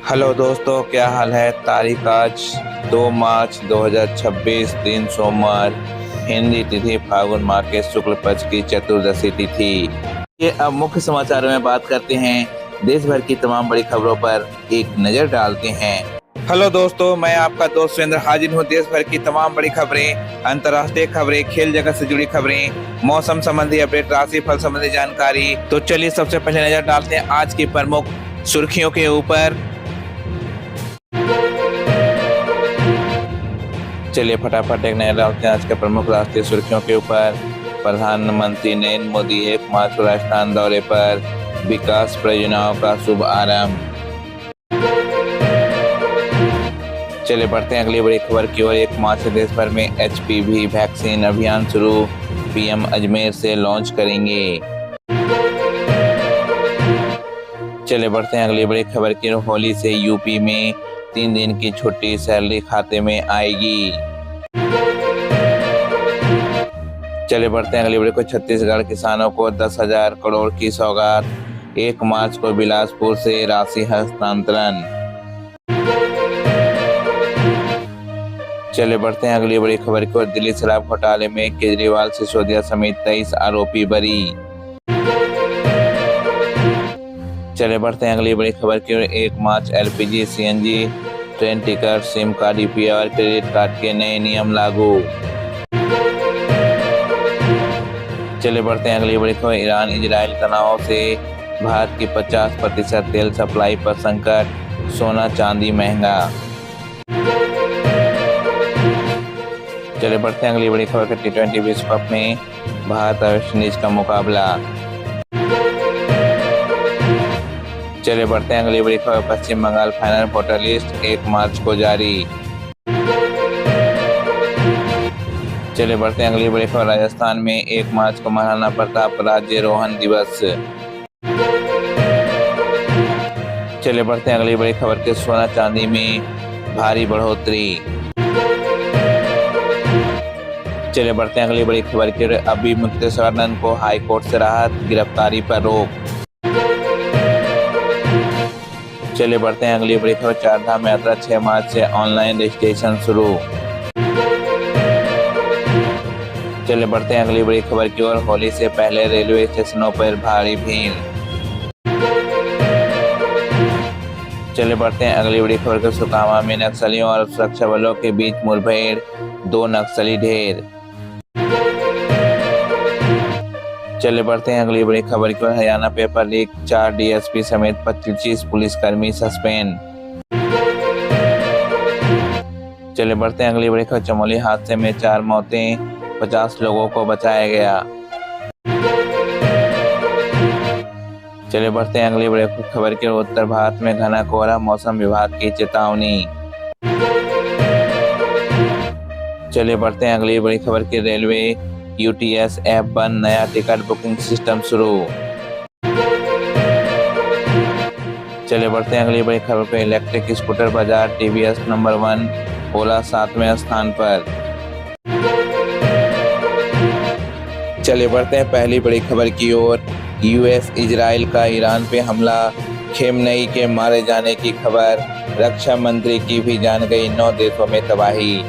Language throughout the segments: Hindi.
हेलो दोस्तों, क्या हाल है। तारीख आज 2 मार्च 2026, दिन सोमवार। हिंदी तिथि फाल्गुन माह के शुक्ल पक्ष की चतुर्दशी तिथि। ये अब मुख्य समाचारों में बात करते हैं। देश भर की तमाम बड़ी खबरों पर एक नजर डालते हैं। हेलो दोस्तों, मैं आपका दोस्त सुरेंद्र हाजिर हूँ। देश भर की तमाम बड़ी खबरें, अंतर्राष्ट्रीय खबरें, खेल जगत से जुड़ी खबरें, मौसम संबंधी अपडेट, राशि फल संबंधी जानकारी। तो चलिए सबसे पहले नजर डालते हैं आज की प्रमुख सुर्खियों के ऊपर। चलिए फटाफट एक नजर डालते हैं आज के प्रमुख राष्ट्रीय सुर्खियों के ऊपर। प्रधानमंत्री नरेंद्र मोदी 1 मार्च को राजस्थान दौरे पर, विकास परियोजनाओं का शुभ आरंभ। चलिए बढ़ते हैं अगली बड़ी खबर की ओर। 1 मार्च से देश भर में HPV वैक्सीन अभियान शुरू, PM अजमेर से लॉन्च करेंगे। चलिए बढ़ते हैं अगली बड़ी खबर की ओर। होली से यूपी में 3 दिन की छुट्टी, सैलरी खाते में आएगी। चलिए बढ़ते हैं अगली बड़ी को। छत्तीसगढ़ किसानों को 10,000 करोड़ की सौगात, 1 मार्च को बिलासपुर से राशि हस्तांतरण। चलिए बढ़ते हैं अगली बड़ी खबर की ओर। दिल्ली शराब घोटाले में केजरीवाल, सिसोदिया समेत 23 आरोपी बरी। चलिए बढ़ते हैं अगली बड़ी खबर की ओर। 1 मार्च LPG CNG train ticket, SIM card, UPI और क्रेडिट कार्ड के नए नियम लागू। चलिए बढ़ते हैं अगली बड़ी खबर। ईरान इजराइल तनाव से भारत की 50% तेल सप्लाई पर संकट, सोना चांदी महंगा। चलिए बढ़ते हैं अगली बड़ी खबर। T20 विश्व कप में भारत और वेस्ट इंडीज का मुकाबला। चलिए बढ़ते हैं अगली बड़ी खबर। पश्चिम बंगाल फाइनल वोटर लिस्ट 1 मार्च को जारी। चलिए बढ़ते हैं अगली बड़ी खबर। राजस्थान में 1 मार्च को महाराणा प्रताप राज्यारोहण दिवस। चलिए बढ़ते हैं अगली बड़ी खबर के। सोना चांदी में भारी बढ़ोतरी। चलिए बढ़ते हैं अगली बड़ी खबर की। अभी मुक्तेश्वर को हाई कोर्ट से राहत, गिरफ्तारी पर रोक। चलिए बढ़ते हैं अगली बड़ी खबर। 4 धाम यात्रा 6 मार्च से ऑनलाइन रजिस्ट्रेशन शुरू। चलिए बढ़ते हैं अगली बड़ी खबर की ओर। होली से पहले रेलवे स्टेशनों पर भारी भीड़। चलिए बढ़ते हैं अगली बड़ी खबर के। सुकमा में नक्सलियों और सुरक्षा बलों के बीच मुठभेड़, 2 नक्सली ढेर। चलिए बढ़ते हैं अगली बड़ी खबर की ओर। हरियाणा पेपर लीक, 4 DSP समेत 25 पुलिसकर्मी सस्पेंड। चलिए बढ़ते हैं अगली बड़ी खबर। चमोली हादसे में 4 मौतें, 50 लोगों को बचाया गया। चलिए बढ़ते हैं अगली बड़ी खबर की ओर। उत्तर भारत में घना कोहरा, मौसम विभाग की चेतावनी। चलिए बढ़ते हैं अगली बड़ी खबर की। रेलवे UTS ऐप बंद, नया टिकट बुकिंग सिस्टम शुरू। चलिए बढ़ते हैं अगली बड़ी खबर पे। इलेक्ट्रिक स्कूटर बाजार, TVS नंबर 1, ओला 7वें स्थान पर। चलिए बढ़ते हैं पहली बड़ी खबर की ओर। US इजराइल का ईरान पे हमला, खेमनेई के मारे जाने की खबर, रक्षा मंत्री की भी जान गई, 9 देशों में तबाही।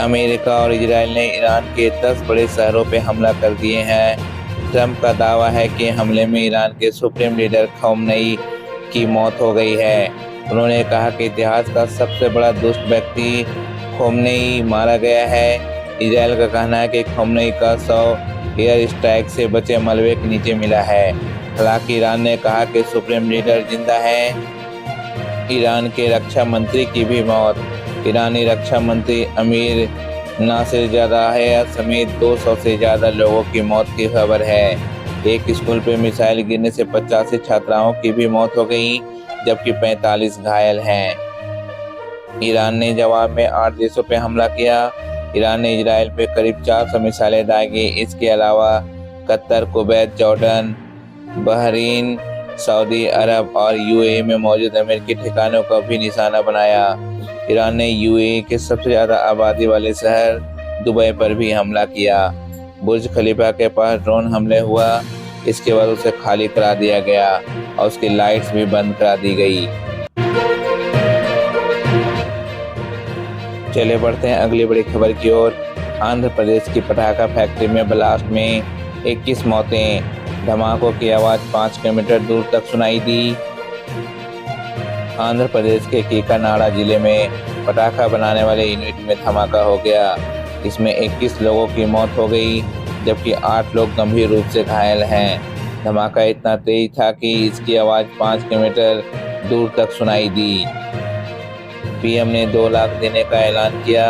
अमेरिका और इजराइल ने ईरान के 10 बड़े शहरों पर हमला कर दिए हैं। ट्रंप का दावा है कि हमले में ईरान के सुप्रीम लीडर खमेनी की मौत हो गई है। उन्होंने कहा कि इतिहास का सबसे बड़ा दुष्ट व्यक्ति खमेनी मारा गया है। इजराइल का कहना है कि खमेनी का शव एयर स्ट्राइक से बचे मलबे के नीचे मिला है। हालांकि ईरान ने कहा कि सुप्रीम लीडर जिंदा है। ईरान के रक्षा मंत्री की भी मौत। ईरानी रक्षा मंत्री अमीर नासिरजादाह समेत 200 से ज्यादा लोगों की मौत की खबर है। एक स्कूल पर मिसाइल गिरने से 85 छात्राओं की भी मौत हो गई, जबकि 45 घायल हैं। ईरान ने जवाब में 8 देशों पर हमला किया। ईरान ने इजराइल पे करीब 400 मिसाइलें दागी। इसके अलावा Qatar, Kuwait, Jordan, Bahrain, Saudi Arab और UAE में मौजूद अमेरिकी ठिकानों को भी निशाना बनाया। ईरान ने UAE के सबसे ज्यादा आबादी वाले शहर दुबई पर भी हमला किया। बुर्ज खलीफा के पास ड्रोन हमले हुआ, इसके बाद उसे खाली करा दिया गया और उसकी लाइट्स भी बंद करा दी गई। चले बढ़ते हैं अगली बड़ी खबर की ओर। आंध्र प्रदेश की पटाखा फैक्ट्री में ब्लास्ट में 21 मौतें। धमाकों की आवाज 5 किलोमीटर दूर तक सुनाई दी। आंध्र प्रदेश के कीकानाडा जिले में पटाखा बनाने वाले यूनिट में धमाका हो गया। इसमें 21 लोगों की मौत हो गई, जबकि 8 लोग गंभीर रूप से घायल हैं। धमाका इतना तेज था कि इसकी आवाज 5 किलोमीटर दूर तक सुनाई दी। पीएम ने 2 लाख देने का ऐलान किया।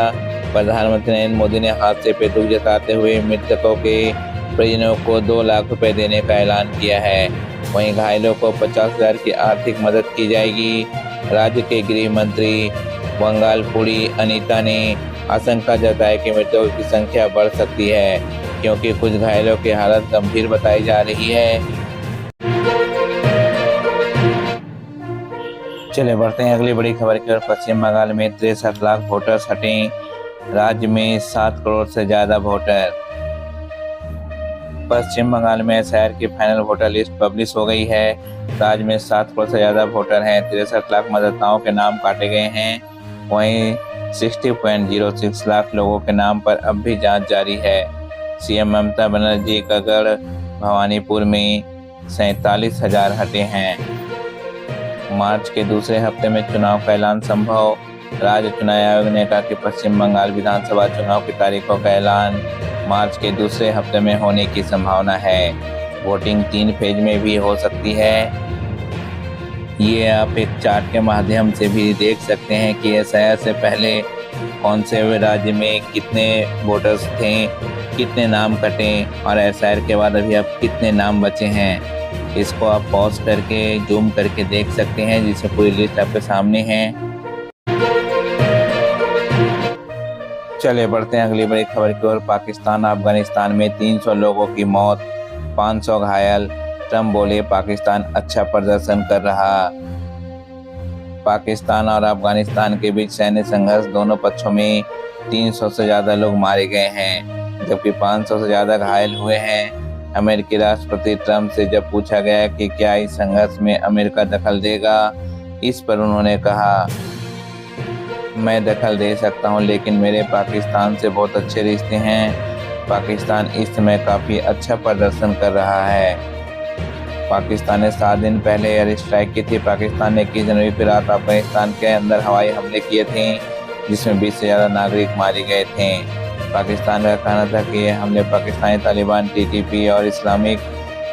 प्रधानमंत्री नरेंद्र मोदी ने हादसे पर दुख जताते हुए मृतकों के परिजनों को 2 लाख रुपए देने का ऐलान किया है। वहीं घायलों को 50,000 की आर्थिक मदद की जाएगी। राज्य के गृह मंत्री बंगालपुरी अनीता ने आशंका जताई कि मृतकों की संख्या बढ़ सकती है, क्योंकि कुछ घायलों की हालत गंभीर बताई जा रही है। चले बढ़ते हैं अगली बड़ी खबर की ओर। पश्चिम बंगाल में 63 लाख वोटर्स हटे। राज्य में 7 करोड़ से ज्यादा वोटर। पश्चिम बंगाल में एसआईआर की फाइनल वोटर लिस्ट पब्लिश हो गई है। राज्य में 7 करोड़ से ज्यादा वोटर हैं। 63 लाख मतदाताओं के नाम काटे गए हैं। वहीं 60.06 लाख लोगों के नाम पर अब भी जांच जारी है। सीएम ममता बनर्जी का गढ़ भवानीपुर में 47,000 हटे हैं। मार्च के दूसरे हफ्ते में चुनाव का ऐलान संभव। राज्य चुनाव आयोग ने कहा कि पश्चिम बंगाल विधानसभा चुनाव की तारीखों का ऐलान मार्च के दूसरे हफ्ते में होने की संभावना है। वोटिंग 3 फेज में भी हो सकती है। ये आप एक चार्ट के माध्यम से भी देख सकते हैं कि एसआईआर से पहले कौन से राज्य में कितने वोटर्स थे, कितने नाम कटे, और एसआईआर के बाद अभी अब कितने नाम बचे हैं। इसको आप पॉज करके जूम करके देख सकते हैं, जिससे पूरी लिस्ट आपके सामने है। चले बढ़ते हैं अगली बड़ी खबर की ओर। पाकिस्तान अफगानिस्तान में 300 लोगों की मौत, 500 घायल। ट्रंप बोले पाकिस्तान अच्छा प्रदर्शन कर रहा। पाकिस्तान और अफगानिस्तान के बीच सैन्य संघर्ष, दोनों पक्षों में 300 से ज्यादा लोग मारे गए हैं, जबकि 500 से ज्यादा घायल हुए हैं। अमेरिकी राष्ट्रपति ट्रंप से जब पूछा गया कि क्या इस संघर्ष में अमेरिका दखल देगा, इस पर उन्होंने कहा, मैं दखल दे सकता हूं, लेकिन मेरे पाकिस्तान से बहुत अच्छे रिश्ते हैं। पाकिस्तान इस समय काफ़ी अच्छा प्रदर्शन कर रहा है। पाकिस्तान ने 7 दिन पहले एयर स्ट्राइक की थी। पाकिस्तान ने 21 जनवरी की रात अफगानिस्तान के अंदर हवाई हमले किए थे, जिसमें 20 से ज़्यादा नागरिक मारे गए थे। पाकिस्तान का कहना था कि ये हमले पाकिस्तानी तालिबान, टीटीपी और इस्लामिक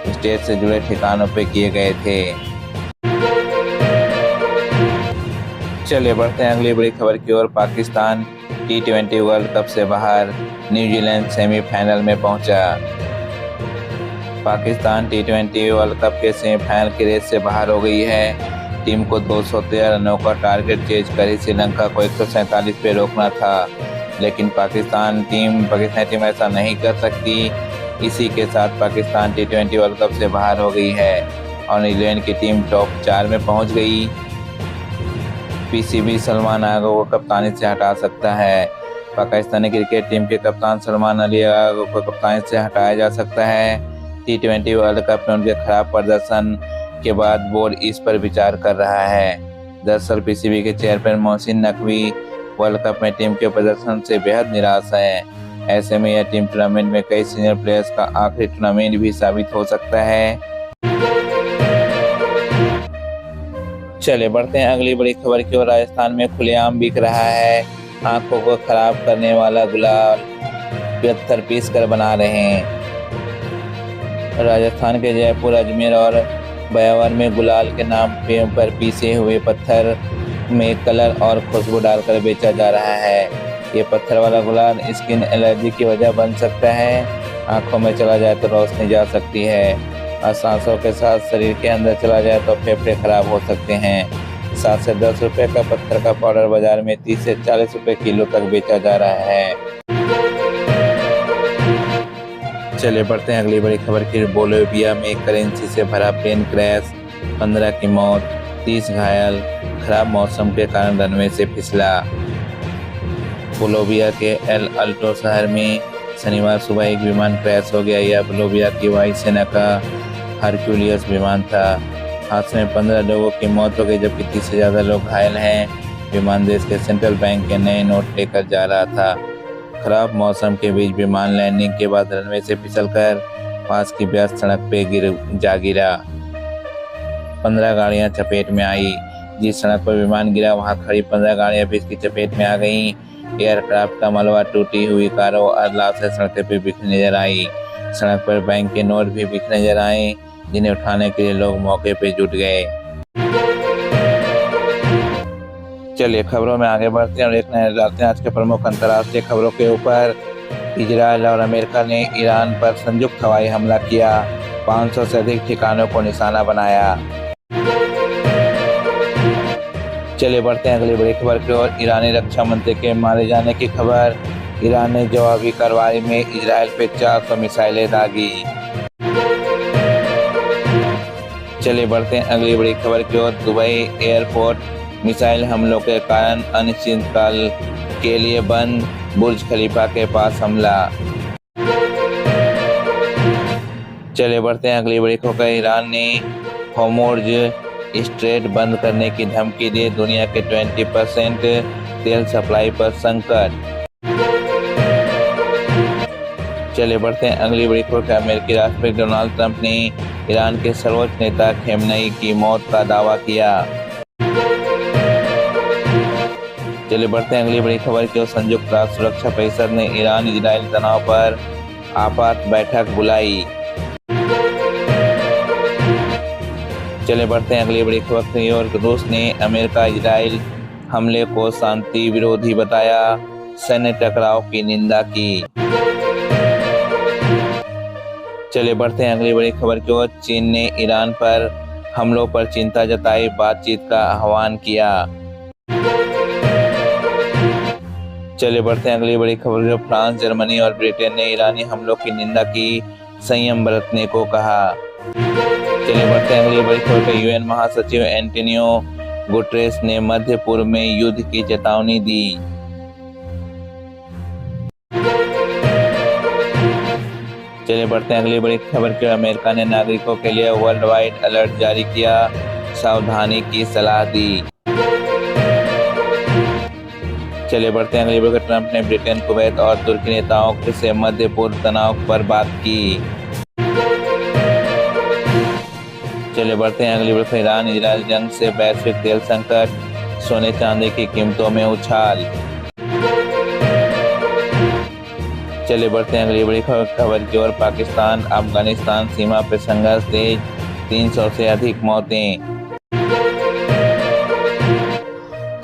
स्टेट से जुड़े ठिकानों पर किए गए थे। चलिए बढ़ते हैं अगली बड़ी खबर की ओर। पाकिस्तान T20 वर्ल्ड कप से बाहर, न्यूजीलैंड सेमीफाइनल में पहुंचा। पाकिस्तान T20 वर्ल्ड कप के सेमीफाइनल की रेस से बाहर हो गई है। टीम को 213 रनों का टारगेट चेज कर श्रीलंका को 147 पे रोकना था, लेकिन पाकिस्तानी टीम ऐसा नहीं कर सकती। इसी के साथ पाकिस्तान T20 वर्ल्ड कप से बाहर हो गई है और न्यूजीलैंड की टीम टॉप 4 में पहुंच गई। पीसीबी सलमान आगा को कप्तानी से हटा सकता है। पाकिस्तानी क्रिकेट टीम के कप्तान सलमान अली आगा को कप्तानी से हटाया जा सकता है। T20 वर्ल्ड कप में उनके खराब प्रदर्शन के बाद बोर्ड इस पर विचार कर रहा है। दरअसल पीसीबी के chairman Mohsin Naqvi world cup में टीम के प्रदर्शन से बेहद निराश है। ऐसे में यह टीम टूर्नामेंट में कई सीनियर प्लेयर्स का आखिरी टूर्नामेंट भी साबित हो सकता है। चले बढ़ते हैं अगली बड़ी खबर की ओर। राजस्थान में खुलेआम बिक रहा है। आंखों को खराब करने वाला गुलाल 75 पीस कर बना रहे हैं। राजस्थान के जयपुर, अजमेर और ब्यावर में गुलाल के नाम पर पीसे हुए पत्थर में कलर और खुशबू डालकर बेचा जा रहा है। ये पत्थर वाला गुलाल स्किन एलर्जी की वजह बन सकता है। आंखों में चला जाए तो रोशनी जा सकती है और सांसों के साथ शरीर के अंदर चला जाए तो फेफड़े खराब हो सकते हैं। 7 से 10 रुपए का पत्थर का पाउडर बाजार में 30 से 40 रुपए किलो तक बेचा जा रहा है। चले बढ़ते हैं अगली बड़ी खबर की। बोलिविया में करेंसी से भरा प्लेन क्रैश, 15 की मौत, 30 घायल। खराब मौसम के कारण रनवे से फिसला। बोलिविया के एल अल्टो शहर में शनिवार सुबह एक विमान क्रैश हो गया। यह बोलिविया की वायुसेना का हरक्यूलियस विमान था। हादसे में 15 लोगों की मौत हो गई जबकि 30 से ज़्यादा लोग घायल हैं। विमान देश के सेंट्रल बैंक के नए नोट लेकर जा रहा था। खराब मौसम के बीच विमान लैंडिंग के बाद रनवे से फिसलकर पास की व्यस्त सड़क पे गिरा। 15 गाड़ियां चपेट में आई। जिस सड़क पर विमान गिरा वहां खड़ी 15 गाड़ियां भी इसकी चपेट में आ गईं। एयरक्राफ्ट का मलबा, टूटी हुई कारों और लाशें सड़क पे बिखरी नजर आई। सड़क पर बैंक के नोट भी बिखरे नजर आए जिन्हें उठाने के लिए लोग मौके पे जुट गए। चलिए खबरों में आगे बढ़ते हैं और एक नजर डालते हैं आज के प्रमुख अंतर्राष्ट्रीय खबरों के ऊपर। इजराइल और अमेरिका ने ईरान पर संयुक्त हवाई हमला किया। 500 से अधिक ठिकानों को निशाना बनाया। चलिए बढ़ते हैं अगली बड़ी खबर की ओर। ईरानी रक्षा मंत्री के मारे जाने की खबर। ईरान ने जवाबी कार्रवाई में इजराइल पे 400 मिसाइलें दागी। चलिए बढ़ते हैं अगली बड़ी खबर की ओर। दुबई एयरपोर्ट मिसाइल हमलों के कारण अनिश्चितकाल के लिए बंद। बुर्ज खलीफा के पास हमला। चलिए बढ़ते हैं अगली बड़ी खबर। ईरान ने होर्मुज़ स्ट्रेट बंद करने की धमकी दी। दुनिया के 20% तेल सप्लाई पर संकट। चलिए बढ़ते हैं अगली बड़ी खबर। अमेरिकी राष्ट्रपति डोनाल्ड ट्रंप ने ईरान के सर्वोच्च नेता खमेनी की मौत का दावा किया। चलिए बढ़ते हैं अगली बड़ी खबर की ओर। संयुक्त राष्ट्र सुरक्षा परिषद ने ईरान इजराइल तनाव पर आपात बैठक बुलाई। चलिए बढ़ते हैं अगली बड़ी खबर की ओर। रूस ने अमेरिका इजराइल हमले को शांति विरोधी बताया। सैन्य टकराव की निंदा की। चलिए बढ़ते हैं अगली बड़ी खबर की ओर। चीन ने ईरान पर हमलों पर चिंता जताई, बातचीत का आह्वान किया। चलिए बढ़ते हैं अगली बड़ी खबर की ओर। फ्रांस, जर्मनी और ब्रिटेन ने ईरानी हमलों की निंदा की, संयम बरतने को कहा। चलिए बढ़ते हैं अगली बड़ी खबर पर। यूएन महासचिव एंटोनियो गुटेरेस ने मध्य पूर्व में युद्ध की चेतावनी दी। चलिए बढ़ते हैं अगली बड़ी खबर की। अमेरिका ने नागरिकों के लिए वर्ल्ड वाइड अलर्ट जारी किया, सावधानी की सलाह दी। चलिए बढ़ते हैं अगली बड़ी खबर। ट्रंप ने ब्रिटेन, कुवैत और तुर्की नेताओं से मध्य पूर्व तनाव पर बात की। चलिए बढ़ते हैं अगली बड़ी खबर। ईरान इजराइल जंग से वैश्विक तेल संकट, सोने चांदी की कीमतों में उछाल। चलिए बढ़ते हैं अगली बड़ी खबर की ओर। पाकिस्तान अफगानिस्तान सीमा पर संघर्ष तेज, 300 से अधिक मौतें।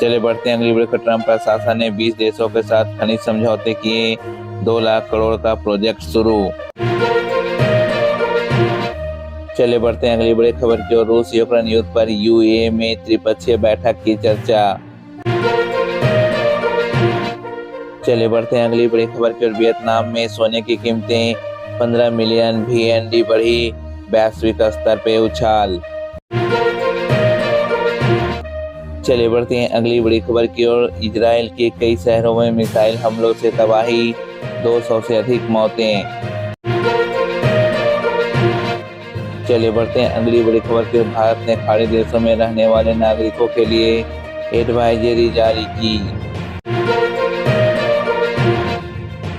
चलिए बढ़ते हैं अगली बड़ी खबर। ट्रंप प्रशासन ने 20 देशों के साथ खनिज समझौते किए, 2 लाख करोड़ का प्रोजेक्ट शुरू। चलिए बढ़ते हैं अगली बड़ी खबर की ओर। रूस यूक्रेन युद्ध पर यूएई में त्रिपक्षीय बैठक की चर्चा। चलिए बढ़ते हैं अगली बड़ी खबर की ओर। वियतनाम में सोने की कीमतें 15 मिलियन VND बढ़ी, वैश्विक स्तर पे उछाल। चलिए बढ़ते हैं अगली बड़ी खबर की ओर। इजराइल के कई शहरों में मिसाइल हमलों से तबाही, 200 से अधिक मौतें। चलिए बढ़ते हैं अगली बड़ी खबर की ओर। भारत ने खाड़ी देशों में रहने वाले नागरिकों के लिए एडवाइजरी जारी की।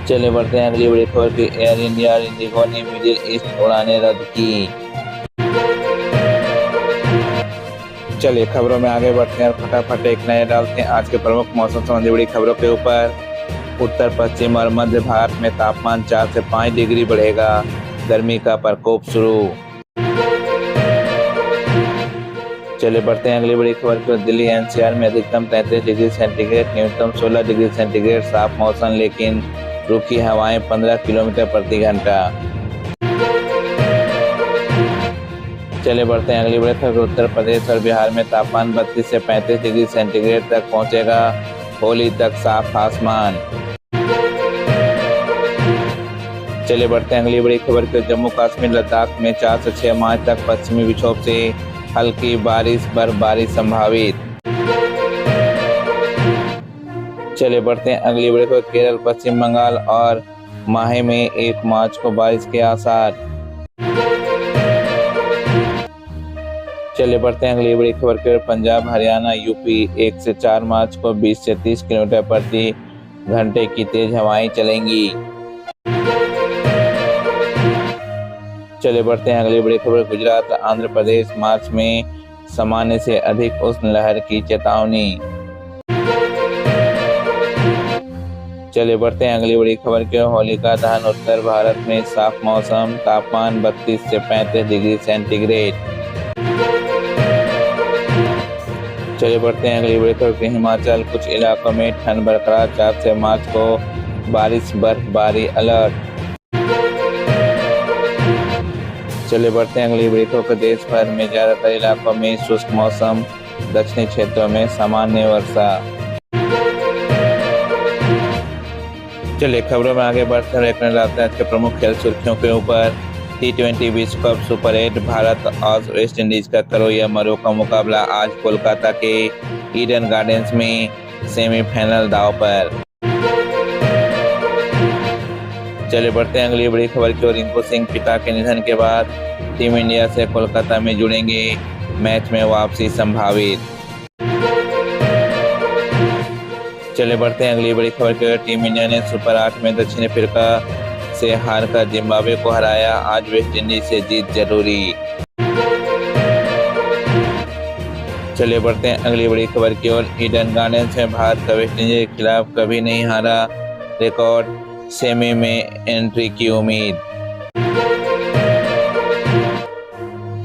चलिए बढ़ते हैं अगली बड़ी खबर की। एयर इंडिया और इंडिगो ने मिडिल ईस्ट उड़ानें रद्द की। चलिए खबरों में आगे बढ़ते हैं और फटाफट एक नजर डालते हैं आज के प्रमुख मौसम संबंधी बड़ी खबरों के ऊपर। उत्तर पश्चिम और मध्य भारत में तापमान 4 से 5 डिग्री बढ़ेगा, गर्मी का प्रकोप शुरू। चलिए बढ़ते हैं अगली बड़ी खबर की। दिल्ली NCR में अधिकतम 33 डिग्री सेंटीग्रेड, न्यूनतम 16 डिग्री सेंटीग्रेड, साफ मौसम लेकिन रुकी हवाएं 15 किलोमीटर प्रति घंटा। चलिए बढ़ते हैं अगली बड़ी खबर। उत्तर प्रदेश और बिहार में तापमान 32 से 35 डिग्री सेंटीग्रेड तक पहुंचेगा, होली तक साफ आसमान। चलिए बढ़ते हैं अगली बड़ी खबर की। जम्मू कश्मीर लद्दाख में 4 से 6 मार्च तक पश्चिमी विक्षोभ से हल्की बारिश, बर्फबारी संभावित। चलिए बढ़ते हैं अगली बड़ी खबर। केरल, पश्चिम बंगाल और माहे में 1 मार्च को बारिश के आसार। चलिए बढ़ते हैं अगली बड़ी खबर की ओर। पंजाब, हरियाणा, यूपी 1 से 4 मार्च को 20 से 30 किलोमीटर प्रति घंटे की तेज हवाएं चलेंगी। चलिए बढ़ते हैं अगली बड़ी खबर। गुजरात, आंध्र प्रदेश, मार्च में सामान्य से अधिक उष्ण लहर की चेतावनी। चलिए बढ़ते हैं अगली बड़ी खबर की ओर। होलिका दहन, उत्तर भारत में साफ मौसम, तापमान 32 से 35 डिग्री सेंटीग्रेड। चलिए बढ़ते हैं अगली बड़ी खबर की। हिमाचल, कुछ इलाकों में ठंड बरकरार, 4 से मार्च को बारिश बर्फबारी अलर्ट। चलिए बढ़ते हैं अगली बड़ी खबर। देश भर में ज्यादातर इलाकों में शुष्क मौसम, दक्षिणी क्षेत्रों में सामान्य वर्षा। चलिए खबरों में आगे बढ़ते हैं। आज के प्रमुख खेल सुर्खियों के ऊपर। T20 विश्व कप सुपर 8, भारत और वेस्ट इंडीज का करो या मरो का मुकाबला आज कोलकाता के ईडन गार्डन्स में सेमीफाइनल दांव पर। चलिए बढ़ते हैं अगली बड़ी खबर की ओर। रिंकू सिंह पिता के निधन के बाद टीम इंडिया से कोलकाता में जुड़ेंगे, मैच में वापसी संभावित। चलिए बढ़ते हैं अगली बड़ी खबर की ओर। टीम इंडिया ने सुपर 8 में दक्षिण अफ्रीका से हार कर जिम्बाब्वे को हराया, आज वेस्ट इंडीज से जीत जरूरी। चलिए बढ़ते हैं अगली बड़ी खबर की ओर। ईडन गार्डन्स में भारत का वेस्ट इंडीज के खिलाफ कभी नहीं हारा, रिकॉर्ड सेमी में एंट्री की उम्मीद।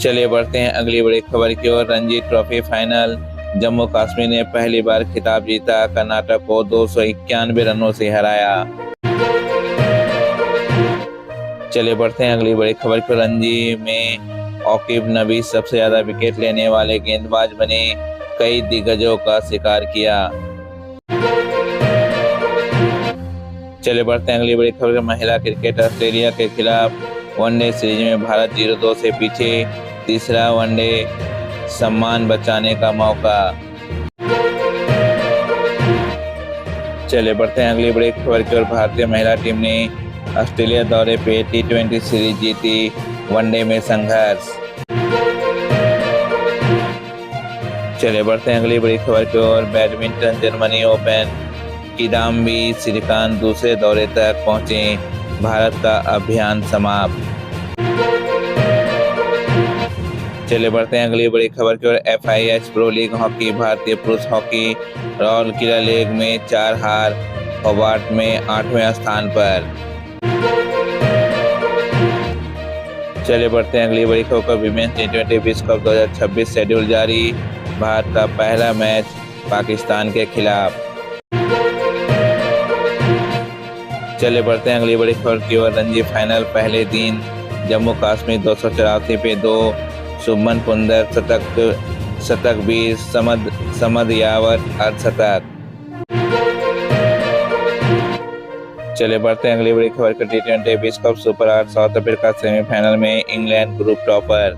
चलिए बढ़ते हैं अगली बड़ी खबर की ओर। रणजी ट्रॉफी फाइनल, जम्मू कश्मीर ने पहली बार खिताब जीता, कर्नाटक को 291 रनों से हराया। चलिए बढ़ते हैं अगली बड़ी खबर की। रणजी में आकिब नबी सबसे ज्यादा विकेट लेने वाले गेंदबाज बने, कई दिग्गजों का शिकार किया। चलिए बढ़ते हैं अगली बड़ी खबर। महिला क्रिकेट, ऑस्ट्रेलिया के खिलाफ वनडे सीरीज में भारत 0-2 से पीछे, तीसरा वनडे सम्मान बचाने का मौका। चलिए बढ़ते हैं अगली बड़ी खबर की ओर। भारतीय महिला टीम ने ऑस्ट्रेलिया दौरे पे T20 सीरीज जीती, वनडे में संघर्ष। चलिए बढ़ते हैं अगली बड़ी खबर की ओर। Badminton, Germany Open, Kidambi Srikanth दूसरे दौरे तक पहुंचे, भारत का अभियान समाप्त। चलिए बढ़ते हैं अगली बड़ी खबर की ओर। FIH प्रो लीग हॉकी, भारतीय पुरुष हॉकी राउरकेला लीग में 4 हार, होबार्ट में 8वें स्थान पर। चलिए बढ़ते हैं अगली बड़ी खबर। विमेंस T20 विश्व कप 2026 शेड्यूल जारी, भारत का पहला मैच पाकिस्तान के खिलाफ। चलिए बढ़ते हैं अगली बड़ी खबर की ओर। रणजी फाइनल पहले दिन, जम्मू कश्मीर 284 पे 2, शुभमन पुंदर शतक 20, समद यावत अर्धशतक। चलिए बढ़ते हैं अगली बड़ी खबर का। T20 विश्व cup super 8, south Africa semifinal में, इंग्लैंड ग्रुप टॉपर।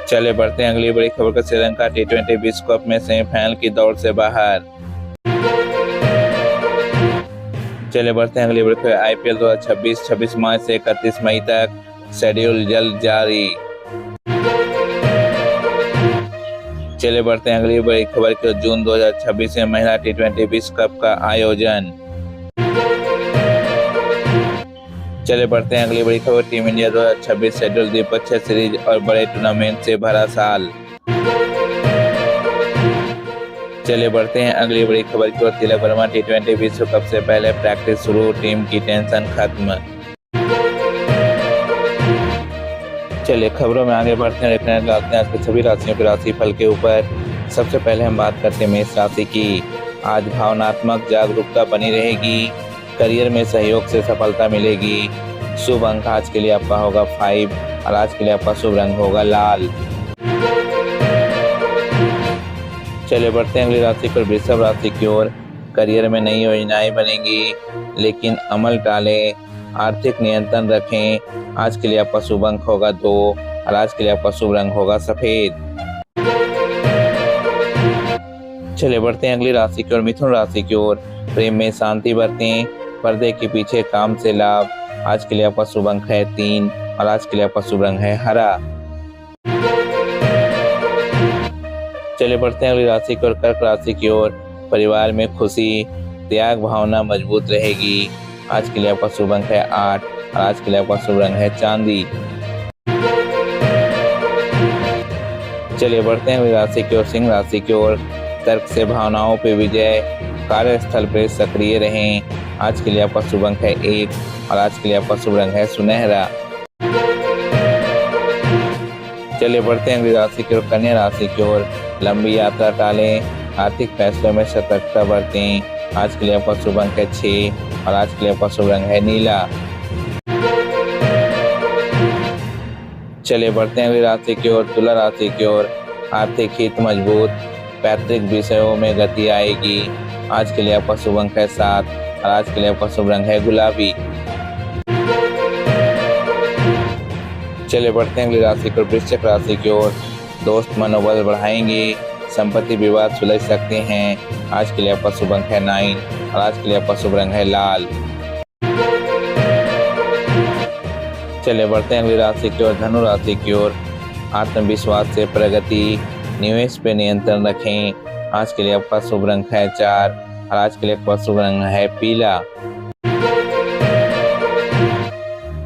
चलिए बढ़ते हैं अगली बड़ी खबर का। श्रीलंका T20 विश्व कप में सेमीफाइनल की दौड़ से बाहर। चलिए बढ़ते हैं अगली बड़ी खबर। IPL 2026 26 मार्च से 31 मई तक, शेड्यूल जल्द जारी। चलिए बढ़ते हैं अगली बड़ी खबर की। जून 2026 में महिला T20 विश्व कप का आयोजन। चलिए बढ़ते हैं अगली बड़ी खबर। टीम इंडिया 2026 शेड्यूल, द्विपक्षीय सीरीज और बड़े टूर्नामेंट से भरा साल। चलिए बढ़ते हैं अगली बड़ी खबर की ओर। तिलक वर्मा T20 विश्व कप से पहले प्रैक्टिस शुरू, टीम की टेंशन खत्म। चलिए खबरों में आगे बढ़ते हैं। देखने लगते हैं आज के सभी राशियों के राशिफल के ऊपर। सबसे पहले हम बात करते हैं मेष राशि की। आज भावनात्मक जागरूकता बनी रहेगी, करियर में सहयोग से सफलता मिलेगी। शुभ अंक आज के लिए आपका होगा 5 और आज के लिए आपका शुभ रंग होगा लाल। चलिए बढ़ते हैं अगली राशि पर, वृषभ राशि की ओर। करियर में नई योजनाएं बनेंगी, लेकिन अमल टालें, आर्थिक नियंत्रण रखें। आज के लिए आपका शुभ अंक होगा 2 और आज के लिए आपका शुभ रंग होगा सफेद। चलिए बढ़ते हैं अगली राशि की ओर, मिथुन राशि की ओर। प्रेम में शांति बरतें, पर्दे के पीछे काम से लाभ। आज के लिए आपका शुभ अंक है 3 और आज के लिए आपका शुभ रंग है हरा। चलिए बढ़ते हैं अगली राशि की ओर, कर्क राशि की ओर। परिवार में खुशी, त्याग भावना मजबूत रहेगी। आज के लिए आपका शुभ अंक है 8 और आज के लिए आपका शुभ रंग है चांदी। चलिए बढ़ते हैं अगली राशि की ओर, सिंह राशि की ओर। तर्क से भावनाओं पे विजय, कार्यस्थल पर सक्रिय रहें। आज के लिए आपका शुभ अंक है 1 और आज के लिए आपका शुभ रंग है सुनहरा। चलिए बढ़ते हैं अगली राशि की ओर, कन्या राशि की ओर। लंबी यात्रा टालें, आर्थिक फैसलों में सतर्कता बरतें। आज के लिए आपका शुभ अंक है 6 और आज के लिए आपका शुभ रंग है नीला। चलिए बढ़ते हैं अगली राशि की ओर, तुला राशि की ओर। आर्थिक हित मजबूत, पैतृक विषयों में गति आएगी। आज के लिए आपका शुभ अंक है 7 और आज के लिए आपका शुभ रंग है गुलाबी। चलिए बढ़ते हैं अगली राशि की ओर, वृश्चिक राशि की ओर। दोस्त मनोबल बढ़ाएंगे, संपत्ति विवाद सुलझ सकते हैं। आज के लिए आपका शुभ अंक है 9 और आज के लिए आपका शुभ रंग है लाल। चलिए बढ़ते हैं अगली राशि की ओर, धनु राशि की ओर। आत्मविश्वास से प्रगति, निवेश पे नियंत्रण रखें। आज के लिए आपका शुभ रंग है 4 और आज के लिए आपका शुभ रंग है पीला।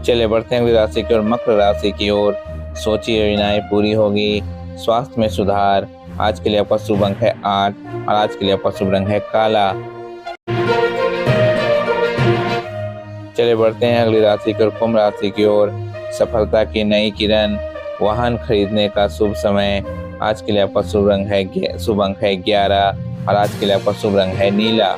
चलिए बढ़ते हैं अगली राशि की ओर, मकर राशि की ओर। सोची योजनाएं पूरी होगी, स्वास्थ्य में सुधार। आज के लिए आपका शुभ अंक है 8 और आज के लिए आपका शुभ रंग है काला। चलिए बढ़ते हैं अगली राशि की ओर, कुंभ राशि की ओर। सफलता की नई किरण, वाहन खरीदने का शुभ समय। आज के लिए आपका शुभ अंक है 11 और आज के लिए आपका शुभ रंग है नीला।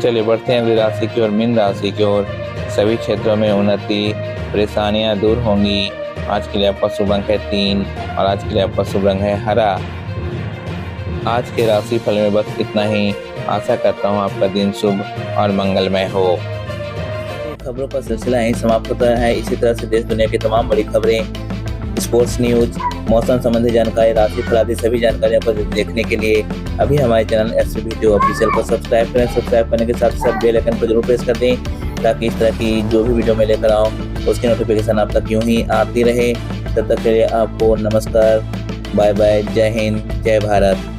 चलिए बढ़ते हैं अगली राशि की ओर, मीन राशि की ओर। सभी क्षेत्रों में उन्नति, परेशानियां दूर होंगी। आज के लिए आपका शुभ अंक है 3 और आज के लिए आपका शुभ रंग है हरा। आज के राशि फल में बस इतना ही। आशा करता हूँ आपका दिन शुभ और मंगलमय हो। खबरों का सिलसिला यहीं समाप्त होता है। इसी तरह से देश दुनिया की तमाम बड़ी खबरें, स्पोर्ट्स न्यूज, मौसम संबंधी जानकारी, राशि फल आदि सभी जानकारियों को देखने के लिए अभी हमारे चैनल SVTV ऑफिशियल को सब्सक्राइब करें। सब्सक्राइब करने के साथ साथ बेल आइकन को जरूर प्रेस कर दें ताकि इस तरह की जो भी वीडियो मैं लेकर आऊँ उसकी नोटिफिकेशन आप तक यूं ही आती रहे। तब तक के लिए आपको नमस्कार, बाय बाय, जय हिंद, जय भारत।